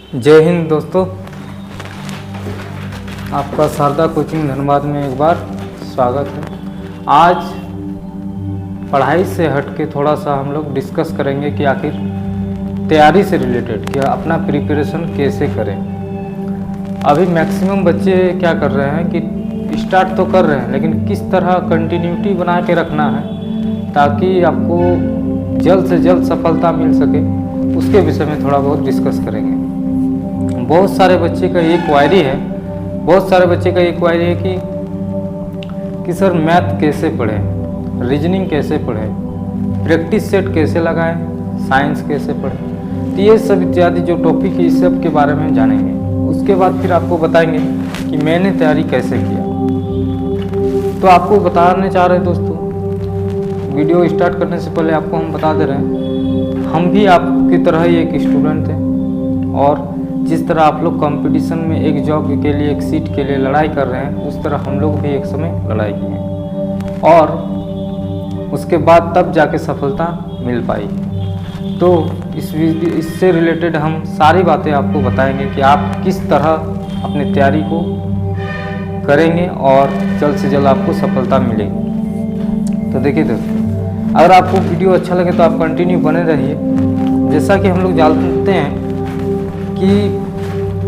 जय हिंद दोस्तों, आपका शारदा कोचिंग धनबाद में एक बार स्वागत है। आज पढ़ाई से हट के थोड़ा सा हम लोग डिस्कस करेंगे कि आखिर तैयारी से रिलेटेड कि अपना प्रिपरेशन कैसे करें। अभी मैक्सिमम बच्चे क्या कर रहे हैं कि स्टार्ट तो कर रहे हैं, लेकिन किस तरह कंटिन्यूटी बना के रखना है ताकि आपको जल्द से जल्द सफलता मिल सके, उसके विषय में थोड़ा बहुत डिस्कस करेंगे। बहुत सारे बच्चे का ये क्वायरी है कि सर मैथ कैसे पढ़ें, रीजनिंग कैसे पढ़ें, प्रैक्टिस सेट कैसे लगाएं, साइंस कैसे पढ़ें। तो ये सब इत्यादि जो टॉपिक है इस सब के बारे में जानेंगे। उसके बाद फिर आपको बताएंगे कि मैंने तैयारी कैसे किया। तो आपको बताने चाह रहे हैं दोस्तों, वीडियो स्टार्ट करने से पहले आपको हम बता दे रहे हैं, हम भी आपकी तरह ही एक स्टूडेंट हैं और जिस तरह आप लोग कंपटीशन में एक जॉब के लिए, एक सीट के लिए लड़ाई कर रहे हैं, उस तरह हम लोग भी एक समय लड़ाई किए और उसके बाद तब जाके सफलता मिल पाई। तो इससे रिलेटेड हम सारी बातें आपको बताएंगे कि आप किस तरह अपनी तैयारी को करेंगे और जल्द से जल्द आपको सफलता मिलेगी। तो देखिए दोस्तों, अगर आपको वीडियो अच्छा लगे तो आप कंटिन्यू बने रहिए। जैसा कि हम लोग जानते हैं कि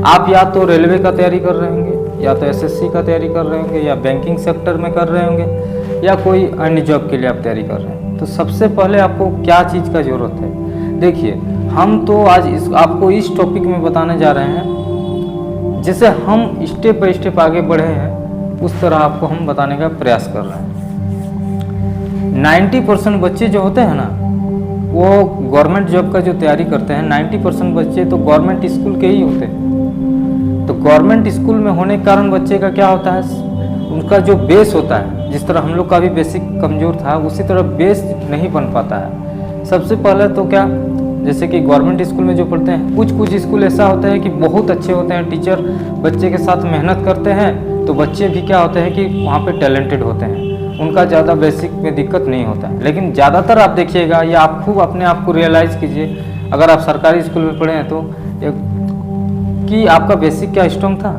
आप या तो रेलवे का तैयारी कर रहे होंगे, या तो एसएससी का तैयारी कर रहे होंगे, या बैंकिंग सेक्टर में कर रहे होंगे, या कोई अन्य जॉब के लिए आप तैयारी कर रहे हैं। तो सबसे पहले आपको क्या चीज़ का ज़रूरत है, देखिए हम तो आज आपको इस टॉपिक में बताने जा रहे हैं जैसे हम स्टेप बाय स्टेप आगे बढ़े हैं, उस तरह आपको हम बताने का प्रयास कर रहे हैं। 90% बच्चे जो होते हैं ना, वो गवर्नमेंट जॉब का जो तैयारी करते हैं, 90% बच्चे तो गवर्नमेंट स्कूल के ही होते हैं। तो गवर्नमेंट स्कूल में होने के कारण बच्चे का क्या होता है, उनका जो बेस होता है, जिस तरह हम लोग का भी बेसिक कमज़ोर था, उसी तरह बेस नहीं बन पाता है। सबसे पहले तो क्या, जैसे कि गवर्नमेंट स्कूल में जो पढ़ते हैं, कुछ स्कूल ऐसा होता है कि बहुत अच्छे होते हैं, टीचर बच्चे के साथ मेहनत करते हैं, तो बच्चे भी क्या होते हैं कि वहाँ पे टैलेंटेड होते हैं, उनका ज़्यादा बेसिक में दिक्कत नहीं होता है। लेकिन ज़्यादातर आप देखिएगा, या आप खूब अपने आप को रियलाइज़ कीजिए, अगर आप सरकारी स्कूल में पढ़े हैं तो कि आपका बेसिक क्या स्ट्रॉन्ग था।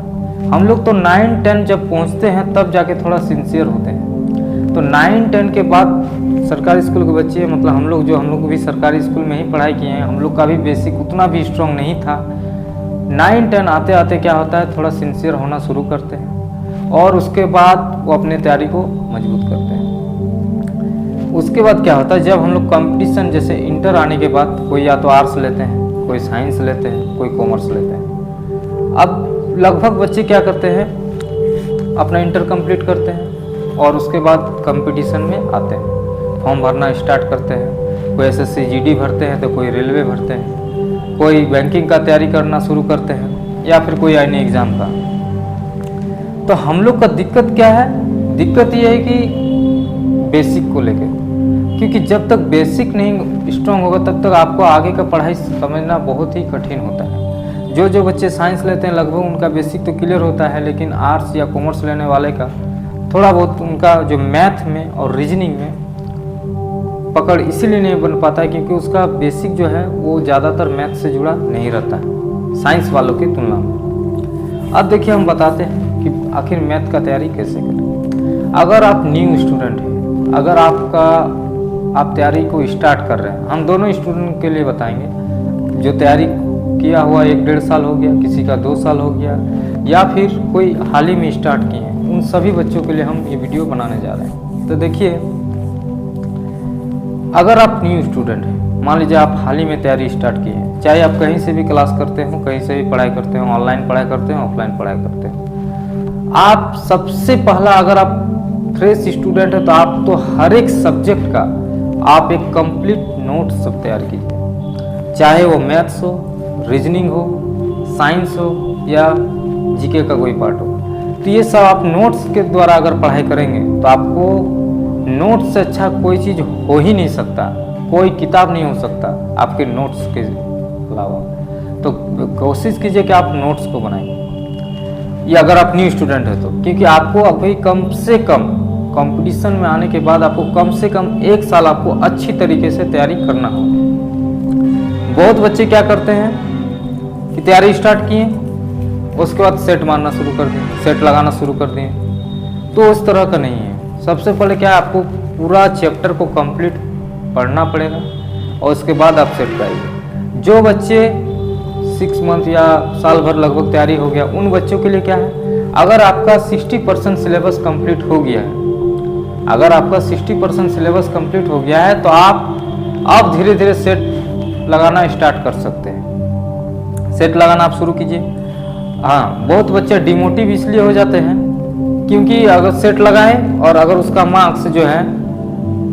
हम लोग तो 9-10 जब पहुंचते हैं तब जाके थोड़ा सिंसियर होते हैं। तो 9-10 के बाद सरकारी स्कूल के बच्चे, मतलब हम लोग भी सरकारी स्कूल में ही पढ़ाई किए हैं, हम लोग का भी बेसिक उतना भी स्ट्रॉन्ग नहीं था। 9-10 आते आते क्या होता है, थोड़ा सिंसियर होना शुरू करते हैं और उसके बाद वो अपने तैयारी को मजबूत करते हैं। उसके बाद क्या होता है, जब हम लोग कंपटीशन, जैसे इंटर आने के बाद कोई या तो आर्ट्स लेते हैं, कोई साइंस लेते हैं, कोई कॉमर्स लेते हैं। अब लगभग बच्चे क्या करते हैं, अपना इंटर कंप्लीट करते हैं और उसके बाद कंपटीशन में आते हैं, फॉर्म भरना स्टार्ट करते हैं। कोई एसएससी जीडी भरते हैं, तो कोई रेलवे भरते हैं, कोई बैंकिंग का तैयारी करना शुरू करते हैं, या फिर कोई अन्य एग्ज़ाम का। तो हम लोग का दिक्कत क्या है, दिक्कत ये है कि बेसिक को लेकर, क्योंकि जब तक बेसिक नहीं स्ट्रांग होगा तब तक आपको आगे का पढ़ाई समझना बहुत ही कठिन होता है। जो बच्चे साइंस लेते हैं लगभग उनका बेसिक तो क्लियर होता है, लेकिन आर्ट्स या कॉमर्स लेने वाले का थोड़ा बहुत उनका जो मैथ में और रीजनिंग में पकड़ इसीलिए नहीं बन पाता है क्योंकि उसका बेसिक जो है वो ज़्यादातर मैथ से जुड़ा नहीं रहता है साइंस वालों की तुलना में। अब देखिए हम बताते हैं कि आखिर मैथ का तैयारी कैसे करें। अगर आप न्यू स्टूडेंट हैं, अगर आप तैयारी को स्टार्ट कर रहे हैं, हम दोनों स्टूडेंट के लिए बताएंगे, जो तैयारी किया हुआ 1-1.5 साल हो गया, किसी का 2 साल हो गया, या फिर कोई हाल ही में स्टार्ट किए हैं, उन सभी बच्चों के लिए हम ये वीडियो बनाने जा रहे हैं। तो देखिए, अगर आप न्यू स्टूडेंट हैं, मान लीजिए आप हाल ही में तैयारी स्टार्ट की है, चाहे आप कहीं से भी क्लास करते हो, कहीं से भी पढ़ाई करते हो, ऑनलाइन पढ़ाई करते हो, ऑफलाइन पढ़ाई करते हो, आप सबसे पहला, अगर आप फ्रेश स्टूडेंट है तो आप तो हर एक सब्जेक्ट का आप एक कंप्लीट नोट सब तैयार कीजिए, चाहे वो मैथ्स हो, रीजनिंग हो, साइंस हो, या जीके का कोई पार्ट हो। तो ये सब आप नोट्स के द्वारा अगर पढ़ाई करेंगे तो आपको नोट्स से अच्छा कोई चीज़ हो ही नहीं सकता, कोई किताब नहीं हो सकता आपके नोट्स के अलावा। तो कोशिश कीजिए कि आप नोट्स को बनाएं, या अगर आप न्यू स्टूडेंट है तो, क्योंकि आपको अभी कम से कम कंपटीशन में आने के बाद आपको कम से कम 1 साल आपको अच्छी तरीके से तैयारी करना होगा। बहुत बच्चे क्या करते हैं कि तैयारी स्टार्ट किए, उसके बाद सेट मारना शुरू कर दिए, सेट लगाना शुरू कर दिए। तो उस तरह का नहीं है। सबसे पहले क्या है, आपको पूरा चैप्टर को कंप्लीट पढ़ना पड़ेगा और उसके बाद आप सेट कराइए। जो बच्चे 6 मंथ या साल भर लगभग तैयारी हो गया, उन बच्चों के लिए क्या है, अगर आपका 60% सिलेबस कंप्लीट हो गया है, अगर आपका 60% सिलेबस कंप्लीट हो गया है तो आप अब धीरे धीरे सेट लगाना स्टार्ट कर सकते हैं। सेट लगाना आप शुरू कीजिए। हाँ, बहुत बच्चे डिमोटिव इसलिए हो जाते हैं क्योंकि अगर सेट लगाएं और अगर उसका मार्क्स जो है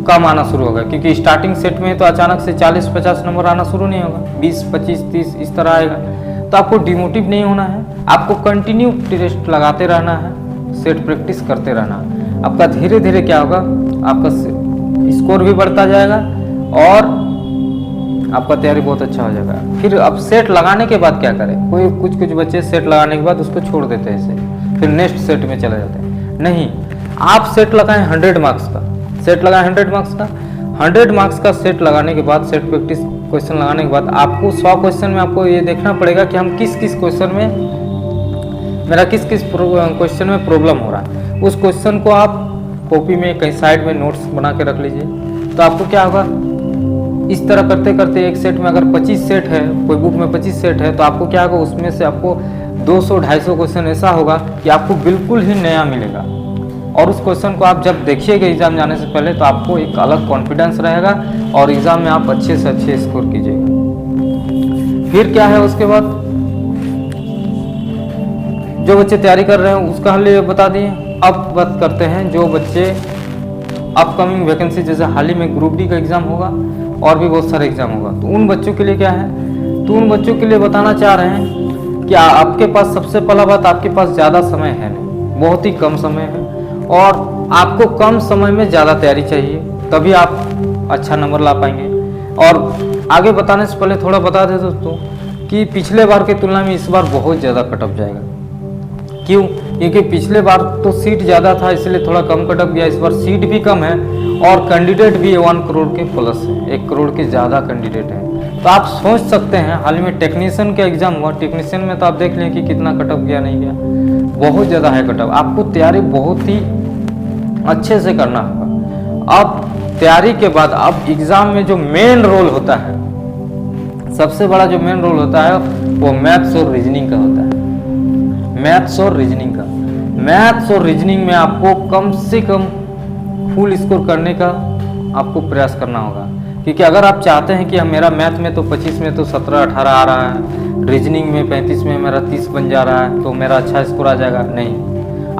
कम आना शुरू होगा, क्योंकि स्टार्टिंग सेट में तो अचानक से 40-50 नंबर आना शुरू नहीं होगा, 20, 25, 30 इस तरह आएगा। तो आपको डिमोटिव नहीं होना है, आपको कंटिन्यू टेस्ट लगाते रहना है, सेट प्रैक्टिस करते रहना है। आपका धीरे धीरे क्या होगा, आपका स्कोर भी बढ़ता जाएगा और आपका तैयारी बहुत अच्छा हो जाएगा। फिर अब सेट लगाने के बाद क्या करें, कोई कुछ बच्चे सेट लगाने के बाद उसको छोड़ देते हैं, ऐसे फिर नेक्स्ट सेट में चले जाते हैं। नहीं, आप सेट लगाएं 100 मार्क्स का, सेट लगाएं 100 मार्क्स का। 100 मार्क्स का सेट लगाने के बाद, सेट प्रैक्टिस क्वेश्चन लगाने के बाद आपको 100 क्वेश्चन में आपको ये देखना पड़ेगा कि हम किस किस क्वेश्चन में, मेरा किस किस क्वेश्चन में प्रॉब्लम हो रहा है। उस क्वेश्चन को आप कॉपी में कहीं साइड में नोट्स बना के रख लीजिए। तो आपको क्या होगा, इस तरह करते करते एक सेट में अगर 25 सेट है, कोई बुक में 25 सेट है, तो आपको क्या होगा, उसमें से आपको 200-250 क्वेश्चन ऐसा होगा कि आपको बिल्कुल ही नया मिलेगा। और उस क्वेश्चन को आप जब देखिएगा एग्जाम जाने से पहले, तो आपको एक अलग कॉन्फिडेंस रहेगा और एग्जाम में आप अच्छे से अच्छे स्कोर कीजिएगा। फिर क्या है, उसके बाद जो बच्चे तैयारी कर रहे हैं उसका हल बता दिए। अब बात करते हैं जो बच्चे अपकमिंग वैकेंसी, जैसे हाल ही में ग्रुप डी का एग्जाम होगा और भी बहुत सारे एग्जाम होगा, तो उन बच्चों के लिए क्या है, तो उन बच्चों के लिए बताना चाह रहे हैं कि आपके पास सबसे पहला बात, आपके पास ज़्यादा समय है नहीं, बहुत ही कम समय है और आपको कम समय में ज़्यादा तैयारी चाहिए, तभी आप अच्छा नंबर ला पाएंगे। और आगे बताने से पहले थोड़ा बता दें दोस्तों कि पिछले बार की तुलना में इस बार बहुत ज़्यादा कटअप जाएगा। क्यों? क्योंकि पिछले बार तो सीट ज़्यादा था, इसलिए थोड़ा कम कटअप गया। इस बार सीट भी कम है और कैंडिडेट भी 1 करोड़ के प्लस है, 1 करोड़ के ज़्यादा कैंडिडेट है। तो आप सोच सकते हैं, हाल ही में टेक्नीशियन का एग्जाम हुआ, टेक्नीशियन में तो आप देख लें कि कितना कटअप गया, नहीं गया, बहुत ज़्यादा है कटअप। आपको तैयारी बहुत ही अच्छे से करना होगा। अब तैयारी के बाद अब एग्जाम में जो मेन रोल होता है, सबसे बड़ा जो मेन रोल होता है वो मैथ्स और रीजनिंग का होता है। मैथ्स और रीजनिंग का, मैथ्स और रीजनिंग में आपको कम से कम फुल स्कोर करने का आपको प्रयास करना होगा। क्योंकि अगर आप चाहते हैं कि मेरा मैथ में तो 25 में तो 17-18 आ रहा है, रीजनिंग में 35 में मेरा 30 बन जा रहा है, तो मेरा अच्छा स्कोर आ जाएगा, नहीं,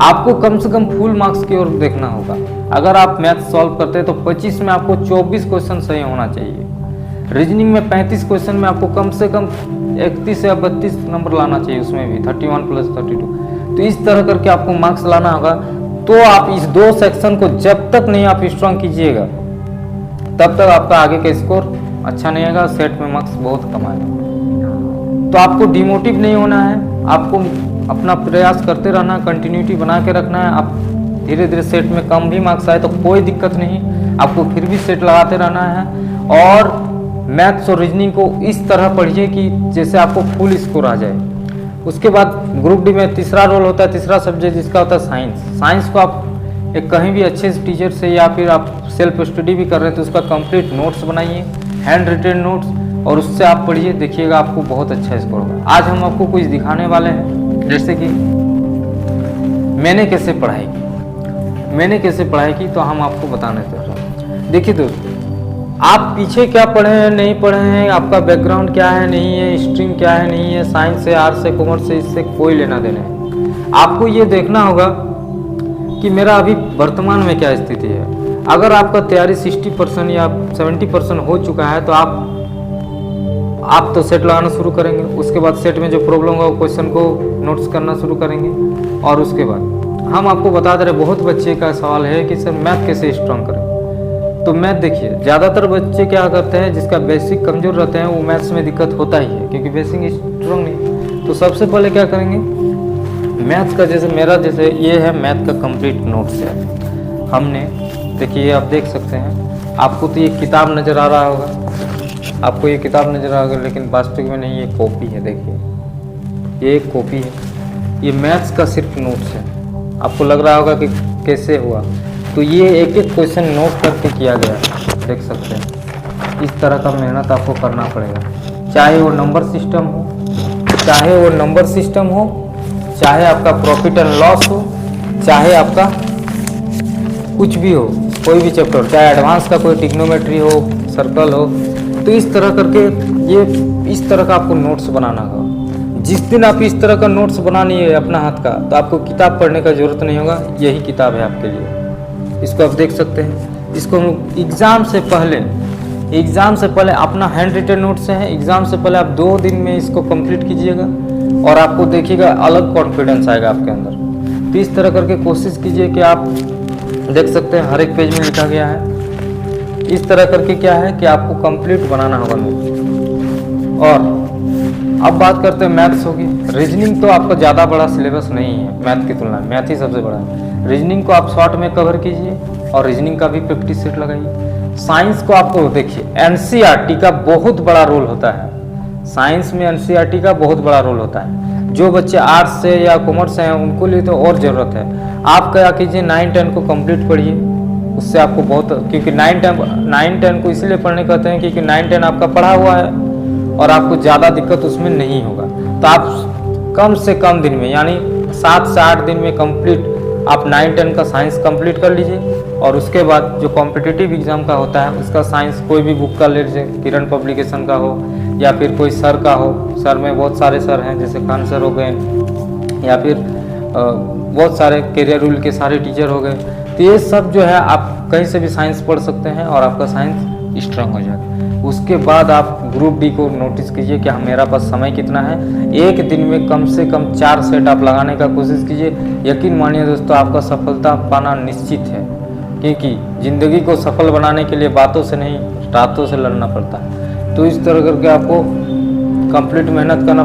आपको कम से कम फुल मार्क्स की ओर देखना होगा। अगर आप मैथ सॉल्व करते हैं तो 25 में आपको 24 क्वेश्चन सही होना चाहिए, रीजनिंग में 35 क्वेश्चन में आपको कम से कम 31 या 32 नंबर लाना चाहिए, उसमें भी 31 + 32। तो इस तरह करके आपको मार्क्स लाना होगा। तो आप इस 2 सेक्शन को जब तक नहीं आप स्ट्रांग कीजिएगा, तब तक आपका आगे का स्कोर अच्छा नहीं आएगा, सेट में मार्क्स बहुत कम आएगा। तो आपको डिमोटिव नहीं होना है, आपको अपना प्रयास करते रहना, कंटिन्यूटी बना के रखना है। आप धीरे धीरे सेट में कम भी मार्क्स आए तो कोई दिक्कत नहीं, आपको फिर भी सेट लगाते रहना है। और मैथ्स और रीजनिंग को इस तरह पढ़िए कि जैसे आपको फुल स्कोर आ जाए। उसके बाद ग्रुप डी में तीसरा रोल होता है, तीसरा सब्जेक्ट जिसका होता है साइंस। साइंस को आप एक कहीं भी अच्छे टीचर से या फिर आप सेल्फ स्टडी भी कर रहे हैं तो उसका कंप्लीट नोट्स बनाइए, हैंड रिटन नोट्स, और उससे आप पढ़िए, देखिएगा आपको बहुत अच्छा स्कोर होगा। आज हम आपको कुछ दिखाने वाले हैं, जैसे कि मैंने कैसे पढ़ाई की, तो हम आपको बताने दे रहे हैं। देखिए दोस्तों, आप पीछे क्या पढ़े हैं, नहीं पढ़े हैं, आपका बैकग्राउंड क्या है, नहीं है, स्ट्रीम क्या है, नहीं है, साइंस से, आर्ट्स से, कॉमर्स से, इससे कोई लेना देना है। आपको ये देखना होगा कि मेरा अभी वर्तमान में क्या स्थिति है। अगर आपका तैयारी 60% या 70% हो चुका है तो आप तो सेट लगाना शुरू करेंगे। उसके बाद सेट में जो प्रॉब्लम होगा वो क्वेश्चन को नोट्स करना शुरू करेंगे। और उसके बाद हम आपको बता दे रहे, बहुत बच्चे का सवाल है कि सर मैथ कैसे स्ट्रांग करें। तो मैथ देखिए, ज़्यादातर बच्चे क्या करते हैं, जिसका बेसिक कमज़ोर रहते हैं वो मैथ्स में दिक्कत होता ही है, क्योंकि बेसिक स्ट्रांग नहीं। तो सबसे पहले क्या करेंगे, मैथ्स का, जैसे मेरा जैसे ये है मैथ का कंप्लीट नोट्स है। हमने देखिए, आप देख सकते हैं, आपको तो ये किताब नज़र आ रहा होगा, आपको ये किताब नज़र आ रहा होगा, लेकिन वास्तविक में नहीं, ये कॉपी है। देखिए ये एक कॉपी है, ये मैथ्स का सिर्फ नोट्स है। आपको लग रहा होगा कि कैसे हुआ, तो ये एक एक क्वेश्चन नोट करके किया गया है, देख सकते हैं। इस तरह का मेहनत आपको करना पड़ेगा, चाहे वो नंबर सिस्टम हो, चाहे आपका प्रॉफिट एंड लॉस हो, चाहे आपका कुछ भी हो, कोई भी चैप्टर, चाहे एडवांस का कोई ट्रिग्नोमेट्री हो, सर्कल हो, तो इस तरह करके ये इस तरह का आपको नोट्स बनाना होगा। जिस दिन आप इस तरह का नोट्स बनानी है अपना हाथ का, तो आपको किताब पढ़ने का जरूरत नहीं होगा, यही किताब है आपके लिए। इसको आप देख सकते हैं। इसको एग्ज़ाम से पहले अपना हैंड रिटन नोट से है, एग्ज़ाम से पहले आप 2 दिन में इसको कंप्लीट कीजिएगा और आपको देखिएगा अलग कॉन्फिडेंस आएगा आपके अंदर। तो इस तरह करके कोशिश कीजिए कि आप देख सकते हैं हर एक पेज में लिखा गया है। इस तरह करके क्या है कि आपको कंप्लीट बनाना होगा नोट। और अब बात करते हैं मैथ्स होगी। रीजनिंग तो आपका ज़्यादा बड़ा सिलेबस नहीं है मैथ की तुलना में, मैथ ही सबसे बड़ा है। रीजनिंग को आप शॉर्ट में कवर कीजिए और रीजनिंग का भी प्रैक्टिस सेट लगाइए। साइंस को आपको देखिए एनसीईआरटी का बहुत बड़ा रोल होता है, साइंस में एनसीईआरटी का बहुत बड़ा रोल होता है। जो बच्चे आर्ट्स से या कॉमर्स से हैं उनको लिए तो और ज़रूरत है। आप क्या कीजिए 9-10 को कंप्लीट पढ़िए, उससे आपको बहुत, क्योंकि 9-10 को इसलिए पढ़ने कहते हैं क्योंकि 9-10 आपका पढ़ा हुआ है और आपको ज़्यादा दिक्कत उसमें नहीं होगा। तो आप कम से कम दिन में, यानी 7 से 8 दिन में कंप्लीट आप 9-10 का साइंस कंप्लीट कर लीजिए। और उसके बाद जो कॉम्पिटिटिव एग्जाम का होता है उसका साइंस कोई भी बुक का ले लीजिए, किरण पब्लिकेशन का हो या फिर कोई सर का हो। सर में बहुत सारे सर हैं, जैसे खान सर हो गए या फिर बहुत सारे कैरियर रूल के सारे टीचर हो गए। तो ये सब जो है आप कहीं से भी साइंस पढ़ सकते हैं और आपका साइंस स्ट्रांग हो जाएगा। उसके बाद आप ग्रुप डी को नोटिस कीजिए कि मेरा पास समय कितना है। एक दिन में कम से कम 4 सेट आप लगाने का कोशिश कीजिए। यकीन मानिए दोस्तों, आपका सफलता पाना निश्चित है, क्योंकि ज़िंदगी को सफल बनाने के लिए बातों से नहीं रातों से लड़ना पड़ता है। तो इस तरह करके आपको कंप्लीट मेहनत करना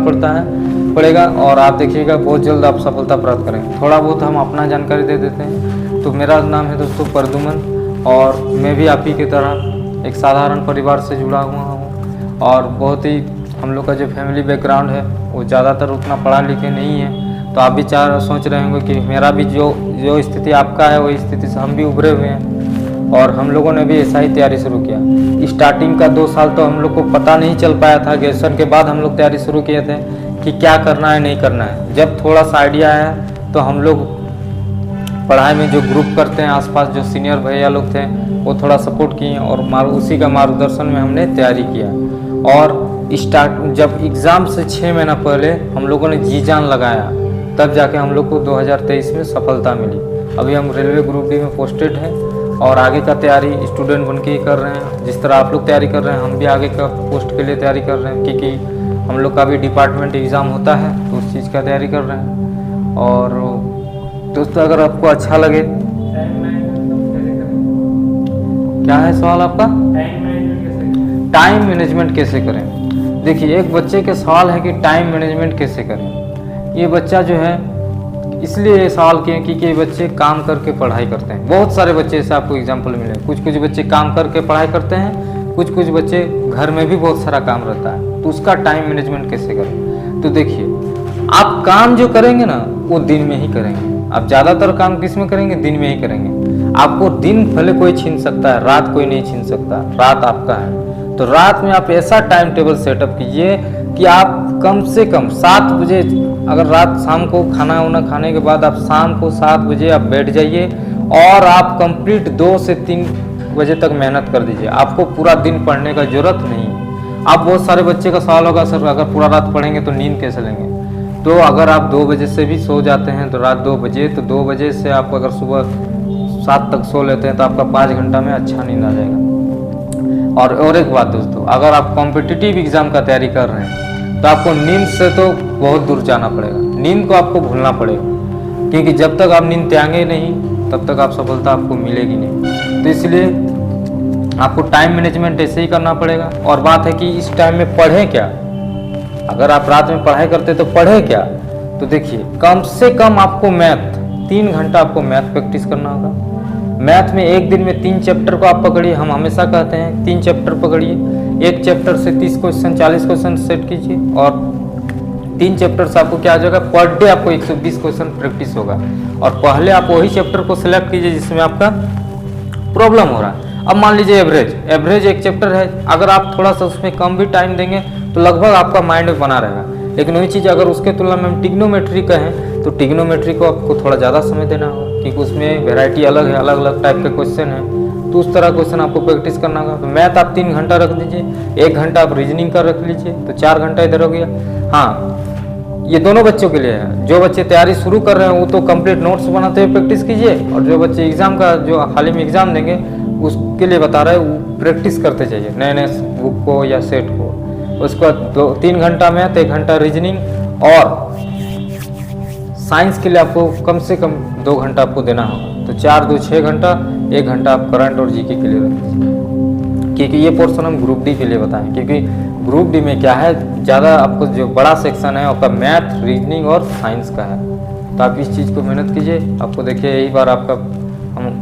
पड़ेगा और आप देखिएगा बहुत जल्द आप सफलता प्राप्त करेंगे। थोड़ा बहुत हम अपना जानकारी दे देते हैं। तो मेरा नाम है दोस्तों प्रद्युमन और मैं भी आप ही की तरह एक साधारण परिवार से जुड़ा हुआ हूँ और बहुत ही हम लोग का जो फैमिली बैकग्राउंड है वो ज़्यादातर उतना पढ़ा लिखे नहीं है। तो आप भी सोच रहे होंगे कि मेरा भी जो स्थिति आपका है वही स्थिति से हम भी उभरे हुए हैं और हम लोगों ने भी ऐसा ही तैयारी शुरू किया। स्टार्टिंग का 2 साल तो हम लोग को पता नहीं चल पाया था। ग्रेजुएशन के बाद हम लोग तैयारी शुरू किए थे कि क्या करना है नहीं करना है। जब थोड़ा सा आइडिया आया तो हम लोग पढ़ाई में जो ग्रुप करते हैं आसपास जो सीनियर भैया लोग थे वो थोड़ा सपोर्ट किए और उसी का मार्गदर्शन में हमने तैयारी किया। और जब एग्ज़ाम से 6 महीना पहले हम लोगों ने जी जान लगाया, तब जाके हम लोग को 2023 में सफलता मिली। अभी हम रेलवे ग्रुप डी में पोस्टेड हैं और आगे का तैयारी स्टूडेंट बन के ही कर रहे हैं। जिस तरह आप लोग तैयारी कर रहे हैं हम भी आगे का पोस्ट के लिए तैयारी कर रहे हैं, क्योंकि हम लोग का भी डिपार्टमेंट एग्ज़ाम होता है तो उस चीज़ का तैयारी कर रहे हैं। और दोस्तों अगर आपको अच्छा लगे, क्या है सवाल आपका? टाइम मैनेजमेंट कैसे करें। देखिए एक बच्चे के सवाल है कि टाइम मैनेजमेंट कैसे करें। ये बच्चा जो है इसलिए ये सवाल किए क्योंकि ये बच्चे काम करके पढ़ाई करते हैं। बहुत सारे बच्चे ऐसे आपको एग्जाम्पल मिले, कुछ बच्चे काम करके पढ़ाई करते हैं, कुछ बच्चे घर में भी बहुत सारा काम रहता है। तो उसका टाइम मैनेजमेंट कैसे करें। तो देखिए आप काम जो करेंगे ना वो दिन में ही करेंगे। आप ज़्यादातर काम किस में करेंगे? दिन में ही करेंगे। आपको दिन भले कोई छीन सकता है, रात कोई नहीं छीन सकता, रात आपका है। तो रात में आप ऐसा टाइम टेबल सेटअप कीजिए कि आप कम से कम 7 बजे, अगर रात शाम को खाना वाना खाने के बाद आप शाम को 7 बजे आप बैठ जाइए और आप कंप्लीट 2 से 3 बजे तक मेहनत कर दीजिए। आपको पूरा दिन पढ़ने का जरूरत नहीं है। आप बहुत सारे बच्चे का सवाल होगा सर अगर पूरा रात पढ़ेंगे तो नींद कैसे लेंगे। तो अगर आप 2 बजे से भी सो जाते हैं तो रात 2 बजे, तो 2 बजे से आप अगर सुबह 7 तक सो लेते हैं तो आपका 5 घंटा में अच्छा नींद आ जाएगा। और एक बात दोस्तों, अगर आप कॉम्पिटिटिव एग्जाम का तैयारी कर रहे हैं तो आपको नींद से तो बहुत दूर जाना पड़ेगा। नींद को आपको भूलना पड़ेगा, क्योंकि जब तक आप नींद त्यागेंगे नहीं तब तक आप सफलता आपको मिलेगी नहीं। तो इसलिए आपको टाइम मैनेजमेंट ऐसे ही करना पड़ेगा। और बात है कि इस टाइम में पढ़ें क्या। अगर आप रात में पढ़ाई करते तो पढ़ें क्या। तो देखिए कम से कम आपको मैथ 3 घंटा आपको मैथ प्रैक्टिस करना होगा। मैथ में एक दिन में 3 चैप्टर को आप पकड़िए। हम हमेशा कहते हैं 3 चैप्टर पकड़िए। एक चैप्टर से 30 क्वेश्चन 40 क्वेश्चन सेट कीजिए और 3 चैप्टर से आपको क्या हो जाएगा, पर डे आपको 120 क्वेश्चन प्रैक्टिस होगा। और पहले आप वही चैप्टर को सिलेक्ट कीजिए जिसमें आपका प्रॉब्लम हो रहा है। अब मान लीजिए एवरेज एक चैप्टर है, अगर आप थोड़ा सा उसमें कम भी टाइम देंगे तो लगभग आपका माइंड में बना रहेगा। लेकिन वही चीज़ अगर उसके तुलना में हम ट्रिग्नोमेट्री कहें तो ट्रिग्नोमेट्री को आपको थोड़ा ज़्यादा समय देना होगा, क्योंकि उसमें वेराइटी अलग है, अलग अलग टाइप के क्वेश्चन है, तो उस तरह क्वेश्चन आपको प्रैक्टिस करना होगा। तो मैथ आप 3 घंटा रख दीजिए, 1 घंटा आप रीजनिंग का रख लीजिए, तो 4 घंटा इधर हो गया। हाँ, ये दोनों बच्चों के लिए है। जो बच्चे तैयारी शुरू कर रहे हैं वो तो कंप्लीट नोट्स बनाते हुए प्रैक्टिस कीजिए, और जो बच्चे एग्जाम का जो हाल ही में एग्जाम देंगे उसके लिए बता रहे हैं, वो प्रैक्टिस करते जाइए नए नए बुक को या सेट को। उसके बाद 3 घंटा मैथ, 1 घंटा रीजनिंग, और साइंस के लिए आपको कम से कम 2 घंटा आपको देना होगा। तो 4 2 6 घंटा, 1 घंटा आप करंट और जीके के लिए रख दीजिए, क्योंकि ये पोर्शन हम ग्रुप डी के लिए बताएं। क्योंकि ग्रुप डी में क्या है, ज़्यादा आपको जो बड़ा सेक्शन है आपका मैथ, रीजनिंग और साइंस का है। तो आप इस चीज़ को मेहनत कीजिए। आपको देखिए यही बार आपका हम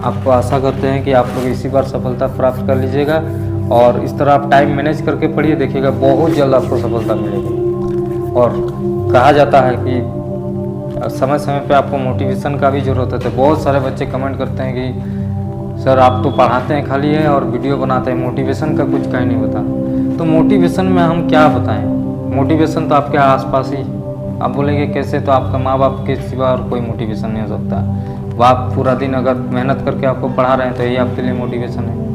आपको आशा करते हैं कि आप लोग इसी बार सफलता प्राप्त कर लीजिएगा। और इस तरह आप टाइम मैनेज करके पढ़िए, देखिएगा बहुत जल्द आपको सफलता मिलेगी। और कहा जाता है कि समय समय पे आपको मोटिवेशन का भी ज़रूरत है। तो बहुत सारे बच्चे कमेंट करते हैं कि सर आप तो पढ़ाते हैं खाली है और वीडियो बनाते हैं, मोटिवेशन का कुछ कहीं नहीं बता। तो मोटिवेशन में हम क्या बताएं, मोटिवेशन तो आपके आसपास ही। आप बोलेंगे कैसे, तो आपका माँ बाप के सिवा और कोई मोटिवेशन नहीं हो सकता। वो आप पूरा दिन अगर मेहनत करके आपको पढ़ा रहे हैं तो यही आपके लिए मोटिवेशन है।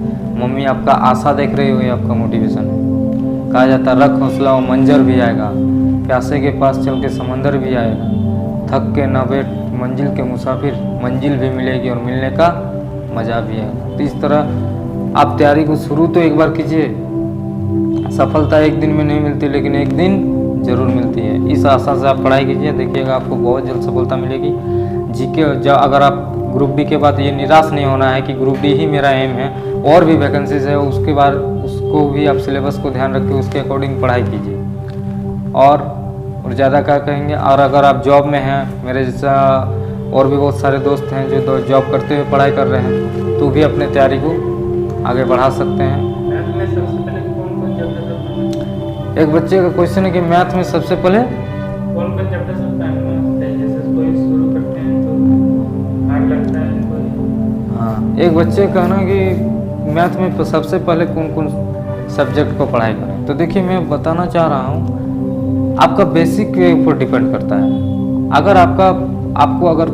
मम्मी आपका आशा देख रही हो, ये आपका मोटिवेशन है। कहा जाता है रख हौसला और मंजर भी आएगा, प्यासे के पास चल के समंदर भी आएगा, थक के न बैठ मंजिल के मुसाफिर, मंजिल भी मिलेगी और मिलने का मज़ा भी आएगा। तो इस तरह आप तैयारी को शुरू तो एक बार कीजिए। सफलता एक दिन में नहीं मिलती, लेकिन एक दिन ज़रूर मिलती है। इस आशा से आप पढ़ाई कीजिए, देखिएगा आपको बहुत जल्द सफलता मिलेगी। जीके अगर आप ग्रुप डी के बाद ये निराश नहीं होना है कि ग्रुप डी ही मेरा एम है, और भी वैकेंसीज है, उसके बाद उसको भी आप सिलेबस को ध्यान रख के उसके अकॉर्डिंग पढ़ाई कीजिए। और ज़्यादा क्या कहेंगे, और अगर आप जॉब में हैं, मेरे जैसा और भी बहुत सारे दोस्त हैं जो जॉब करते हुए पढ़ाई कर रहे हैं, तो भी अपने तैयारी को आगे बढ़ा सकते हैं। मैथ में सबसे पहले कौन चैप्टर पढ़ना है? एक बच्चे का क्वेश्चन है कि मैथ में सबसे पहले कौन चैप्टर से पढ़ना है? जैसे कोई शुरू करते हैं तो हार्ड लगता है कोई। हाँ, एक बच्चे का कहना कि मैथ में सबसे पहले कौन कौन सब्जेक्ट को पढ़ाई करें। तो देखिए मैं बताना चाह रहा हूँ, आपका बेसिक के ऊपर डिपेंड करता है। अगर आपको अगर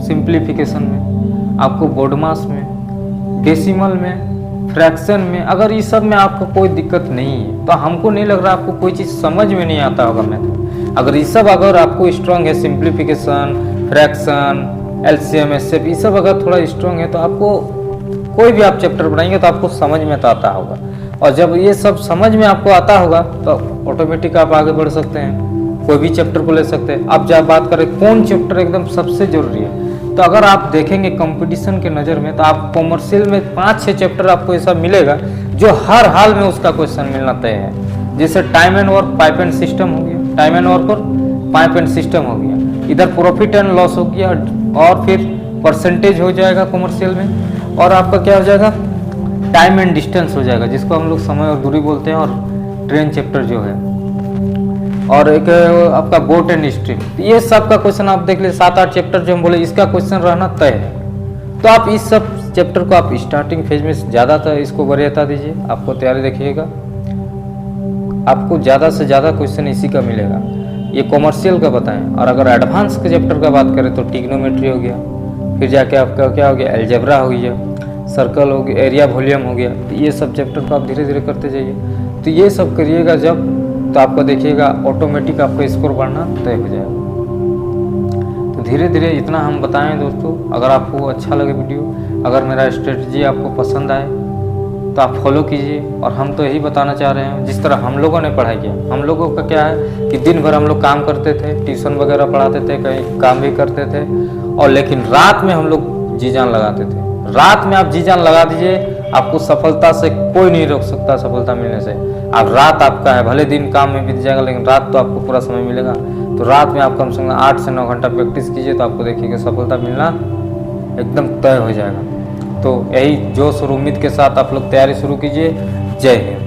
सिंप्लीफिकेशन में, आपको बोर्ड मास में, डेसिमल में, फ्रैक्शन में, अगर इस सब में आपको कोई दिक्कत नहीं है, तो हमको नहीं लग रहा आपको कोई चीज़ समझ में नहीं आता होगा मैथ। अगर ये सब अगर आपको स्ट्रांग है, सिंप्लीफिकेशन, फ्रैक्शन, एलसीएम, एचसीएफ, ये सब अगर थोड़ा स्ट्रांग है, तो आपको कोई भी आप चैप्टर पढ़ाएंगे तो आपको समझ में तो आता होगा। और जब ये सब समझ में आपको आता होगा तो ऑटोमेटिक आप आगे बढ़ सकते हैं, कोई भी चैप्टर को ले सकते हैं। अब जब बात करें कौन चैप्टर एकदम सबसे जरूरी है, तो अगर आप देखेंगे कंपटीशन के नज़र में, तो आप कॉमर्शियल में 5-6 चैप्टर आपको ऐसा मिलेगा जो हर हाल में उसका क्वेश्चन मिलना तय है। जैसे time and work, pipe and system हो गया, टाइम एंड वर्क और पाइप एंड सिस्टम हो गया, इधर प्रॉफिट एंड लॉस हो गया, और फिर परसेंटेज हो जाएगा कॉमर्शियल में, और आपका क्या हो जाएगा, टाइम एंड डिस्टेंस हो जाएगा, जिसको हम लोग समय और दूरी बोलते हैं, और ट्रेन चैप्टर जो है, और एक आपका बोट एंड हिस्ट्री। ये सब का क्वेश्चन आप देख ले, 7-8 चैप्टर जो हम बोले इसका क्वेश्चन रहना तय है। तो आप इस सब चैप्टर को आप स्टार्टिंग फेज में ज़्यादातर इसको वरीयता दीजिए, आपको तैयारी देखिएगा, आपको ज़्यादा से ज़्यादा क्वेश्चन इसी का मिलेगा। ये कॉमर्शियल का बताएं। और अगर एडवांस के चैप्टर का बात करें तो ट्रिग्नोमेट्री हो गया, फिर जाके आपका क्या हो गया, अलजेब्रा हो गया, सर्कल हो गया, एरिया वॉल्यूम हो गया। तो ये सब चैप्टर को आप धीरे धीरे करते जाइए। तो ये सब करिएगा जब, तो आपको देखिएगा ऑटोमेटिक आपका स्कोर बढ़ना तय हो जाएगा। तो धीरे धीरे इतना हम बताएं दोस्तों। अगर आपको अच्छा लगे वीडियो, अगर मेरा स्ट्रेटजी आपको पसंद आए तो आप फॉलो कीजिए। और हम तो यही बताना चाह रहे हैं, जिस तरह हम लोगों ने पढ़ाई किया, हम लोगों का क्या है कि दिन भर हम लोग काम करते थे, ट्यूशन वगैरह पढ़ाते थे, कहीं काम भी करते थे, और लेकिन रात में हम लोग जी जान लगाते थे। रात में आप जी जान लगा दीजिए, आपको सफलता से कोई नहीं रोक सकता, सफलता मिलने से। अब रात आपका है, भले दिन काम में बीत जाएगा, लेकिन रात तो आपको पूरा समय मिलेगा। तो रात में आप कम से कम 8 से 9 घंटा प्रैक्टिस कीजिए, तो आपको देखिएगा सफलता मिलना एकदम तय हो जाएगा। तो यही जोश और उम्मीद के साथ आप लोग तैयारी शुरू कीजिए। जय हिंद।